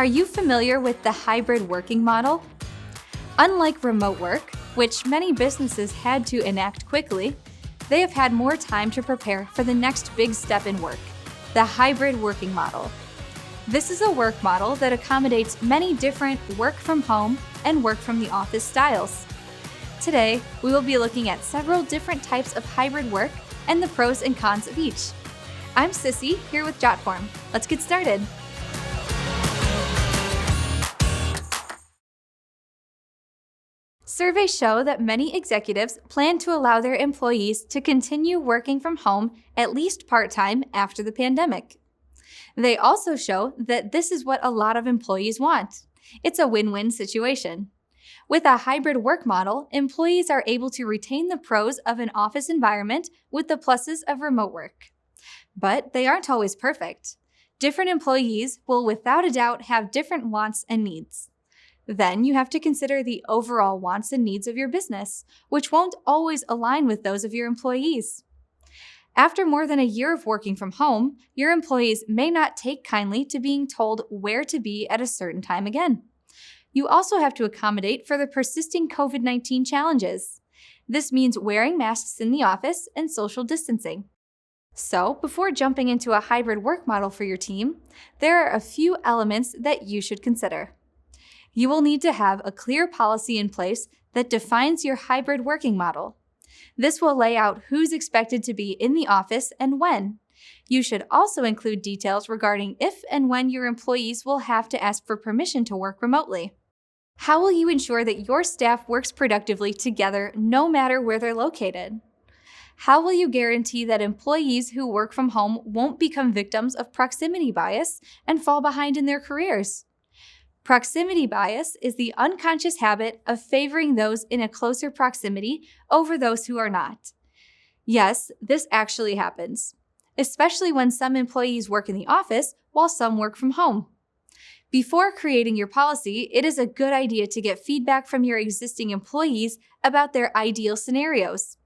Are you familiar with the hybrid working model? Unlike remote work, which many businesses had to enact quickly, they have had more time to prepare for the next big step in work, the hybrid working model. This is a work model that accommodates many different work from home and work from the office styles. Today, we will be looking at several different types of hybrid work and the pros and cons of each. I'm Sissy, here with Jotform. Let's get started. Surveys show that many executives plan to allow their employees to continue working from home at least part-time after the pandemic. They also show that this is what a lot of employees want. It's a win-win situation. With a hybrid work model, employees are able to retain the pros of an office environment with the pluses of remote work. But they aren't always perfect. Different employees will without a doubt have different wants and needs. Then you have to consider the overall wants and needs of your business, which won't always align with those of your employees. After more than a year of working from home, your employees may not take kindly to being told where to be at a certain time again. You also have to accommodate for the persisting COVID-19 challenges. This means wearing masks in the office and social distancing. So, before jumping into a hybrid work model for your team, there are a few elements that you should consider. You will need to have a clear policy in place that defines your hybrid working model. This will lay out who's expected to be in the office and when. You should also include details regarding if and when your employees will have to ask for permission to work remotely. How will you ensure that your staff works productively together no matter where they're located? How will you guarantee that employees who work from home won't become victims of proximity bias and fall behind in their careers? Proximity bias is the unconscious habit of favoring those in a closer proximity over those who are not. Yes, this actually happens, especially when some employees work in the office while some work from home. Before creating your policy, it is a good idea to get feedback from your existing employees about their ideal scenarios.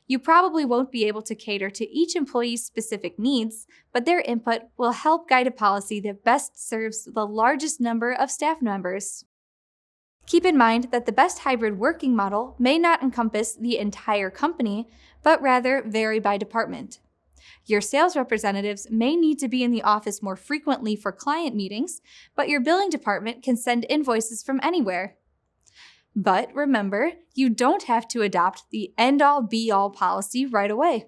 You probably won't be able to cater to each employee's specific needs, but their input will help guide a policy that best serves the largest number of staff members. Keep in mind that the best hybrid working model may not encompass the entire company, but rather vary by department. Your sales representatives may need to be in the office more frequently for client meetings, but your billing department can send invoices from anywhere. But remember, you don't have to adopt the end-all be-all policy right away.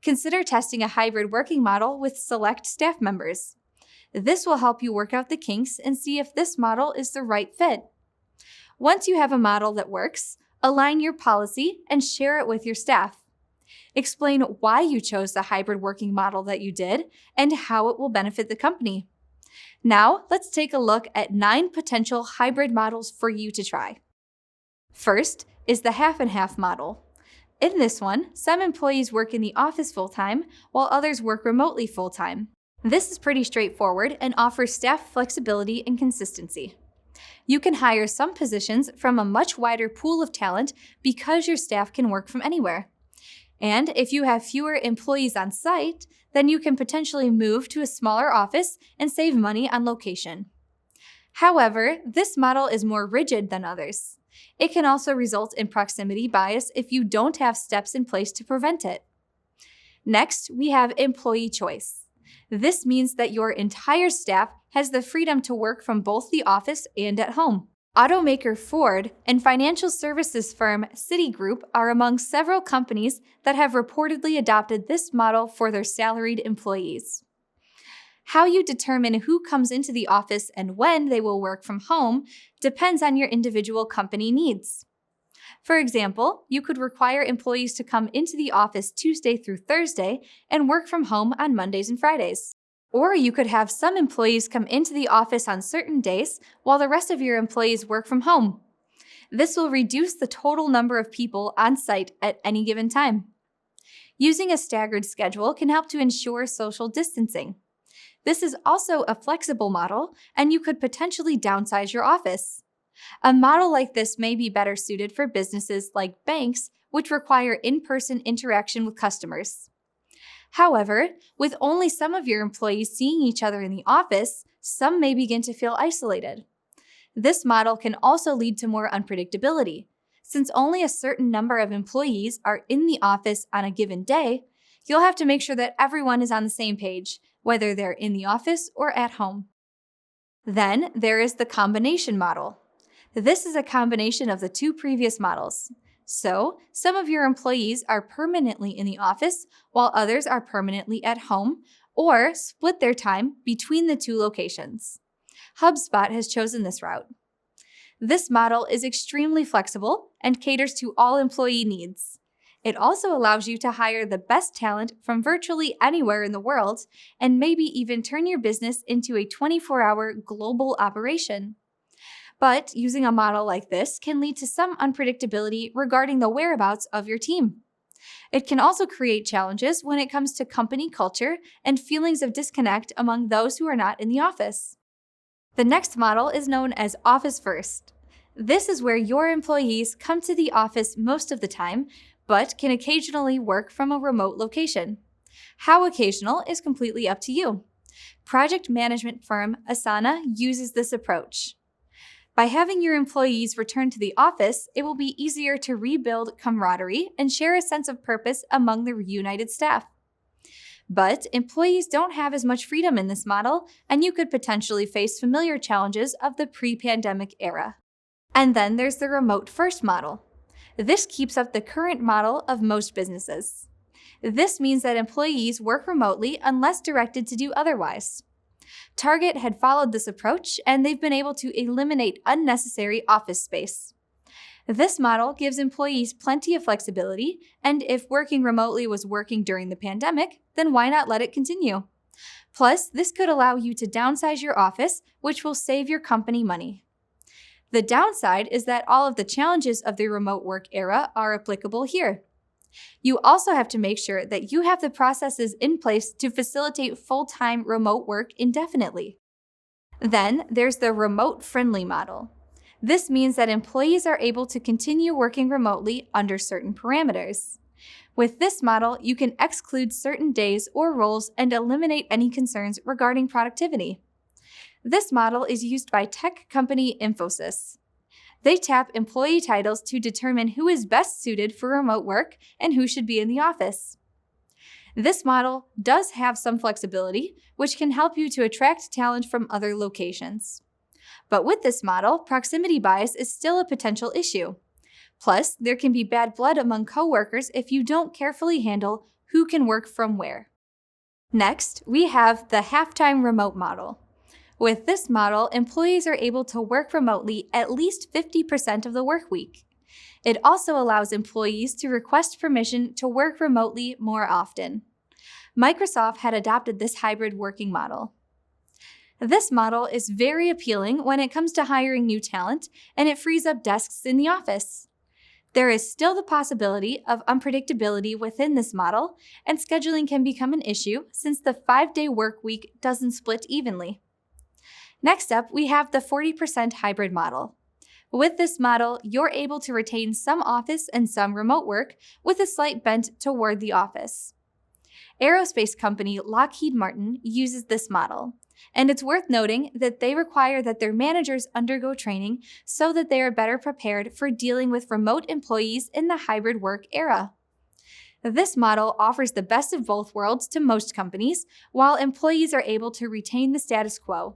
Consider testing a hybrid working model with select staff members. This will help you work out the kinks and see if this model is the right fit. Once you have a model that works, align your policy and share it with your staff. Explain why you chose the hybrid working model that you did and how it will benefit the company. Now, let's take a look at 9 potential hybrid models for you to try. First is the half and half model. In this one, some employees work in the office full-time while others work remotely full-time. This is pretty straightforward and offers staff flexibility and consistency. You can hire some positions from a much wider pool of talent because your staff can work from anywhere. And if you have fewer employees on site, then you can potentially move to a smaller office and save money on location. However, this model is more rigid than others. It can also result in proximity bias if you don't have steps in place to prevent it. Next, we have employee choice. This means that your entire staff has the freedom to work from both the office and at home. Automaker Ford and financial services firm Citigroup are among several companies that have reportedly adopted this model for their salaried employees. How you determine who comes into the office and when they will work from home depends on your individual company needs. For example, you could require employees to come into the office Tuesday through Thursday and work from home on Mondays and Fridays. Or you could have some employees come into the office on certain days while the rest of your employees work from home. This will reduce the total number of people on site at any given time. Using a staggered schedule can help to ensure social distancing. This is also a flexible model, and you could potentially downsize your office. A model like this may be better suited for businesses like banks, which require in-person interaction with customers. However, with only some of your employees seeing each other in the office, some may begin to feel isolated. This model can also lead to more unpredictability. Since only a certain number of employees are in the office on a given day, you'll have to make sure that everyone is on the same page, whether they're in the office or at home. Then there is the combination model. This is a combination of the two previous models. So, some of your employees are permanently in the office while others are permanently at home, or split their time between the two locations. HubSpot has chosen this route. This model is extremely flexible and caters to all employee needs. It also allows you to hire the best talent from virtually anywhere in the world and maybe even turn your business into a 24-hour global operation. But using a model like this can lead to some unpredictability regarding the whereabouts of your team. It can also create challenges when it comes to company culture and feelings of disconnect among those who are not in the office. The next model is known as Office First. This is where your employees come to the office most of the time, but can occasionally work from a remote location. How occasional is completely up to you. Project management firm Asana uses this approach. By having your employees return to the office, it will be easier to rebuild camaraderie and share a sense of purpose among the reunited staff. But employees don't have as much freedom in this model, and you could potentially face familiar challenges of the pre-pandemic era. And then there's the remote first model. This keeps up the current model of most businesses. This means that employees work remotely unless directed to do otherwise. Target had followed this approach, and they've been able to eliminate unnecessary office space. This model gives employees plenty of flexibility, and if working remotely was working during the pandemic, then why not let it continue? Plus, this could allow you to downsize your office, which will save your company money. The downside is that all of the challenges of the remote work era are applicable here. You also have to make sure that you have the processes in place to facilitate full-time remote work indefinitely. Then there's the remote-friendly model. This means that employees are able to continue working remotely under certain parameters. With this model, you can exclude certain days or roles and eliminate any concerns regarding productivity. This model is used by tech company Infosys. They tap employee titles to determine who is best suited for remote work and who should be in the office. This model does have some flexibility, which can help you to attract talent from other locations. But with this model, proximity bias is still a potential issue. Plus, there can be bad blood among coworkers if you don't carefully handle who can work from where. Next, we have the half-time remote model. With this model, employees are able to work remotely at least 50% of the work week. It also allows employees to request permission to work remotely more often. Microsoft had adopted this hybrid working model. This model is very appealing when it comes to hiring new talent, and it frees up desks in the office. There is still the possibility of unpredictability within this model, and scheduling can become an issue since the 5-day work week doesn't split evenly. Next up, we have the 40% hybrid model. With this model, you're able to retain some office and some remote work with a slight bent toward the office. Aerospace company Lockheed Martin uses this model, and it's worth noting that they require that their managers undergo training so that they are better prepared for dealing with remote employees in the hybrid work era. This model offers the best of both worlds to most companies, while employees are able to retain the status quo.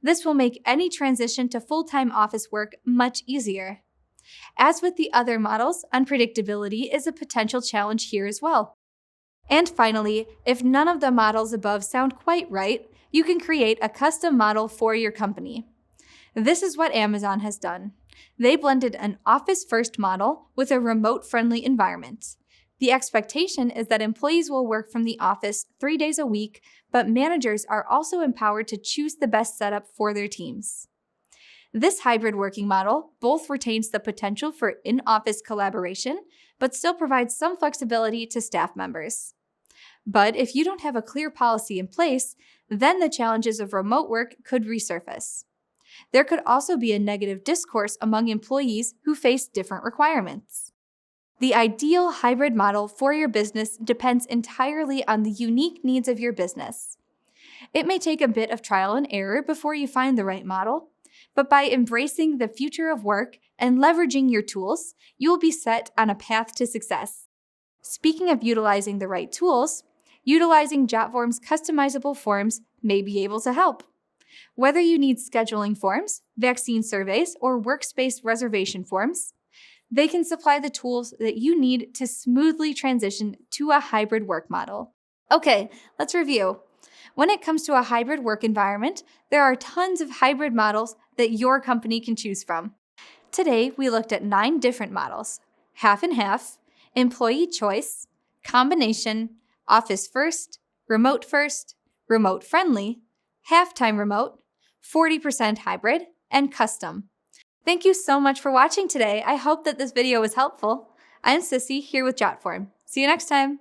This will make any transition to full-time office work much easier. As with the other models, unpredictability is a potential challenge here as well. And finally, if none of the models above sound quite right, you can create a custom model for your company. This is what Amazon has done. They blended an office-first model with a remote-friendly environment. The expectation is that employees will work from the office 3 days a week, but managers are also empowered to choose the best setup for their teams. This hybrid working model both retains the potential for in-office collaboration, but still provides some flexibility to staff members. But if you don't have a clear policy in place, then the challenges of remote work could resurface. There could also be a negative discourse among employees who face different requirements. The ideal hybrid model for your business depends entirely on the unique needs of your business. It may take a bit of trial and error before you find the right model, but by embracing the future of work and leveraging your tools, you will be set on a path to success. Speaking of utilizing the right tools, utilizing Jotform's customizable forms may be able to help. Whether you need scheduling forms, vaccine surveys, or workspace reservation forms, they can supply the tools that you need to smoothly transition to a hybrid work model. Okay, let's review. When it comes to a hybrid work environment, there are tons of hybrid models that your company can choose from. Today, we looked at 9 different models: half and half, employee choice, combination, office first, remote friendly, half-time remote, 40% hybrid, and custom. Thank you so much for watching today. I hope that this video was helpful. I'm Sissy here with Jotform. See you next time.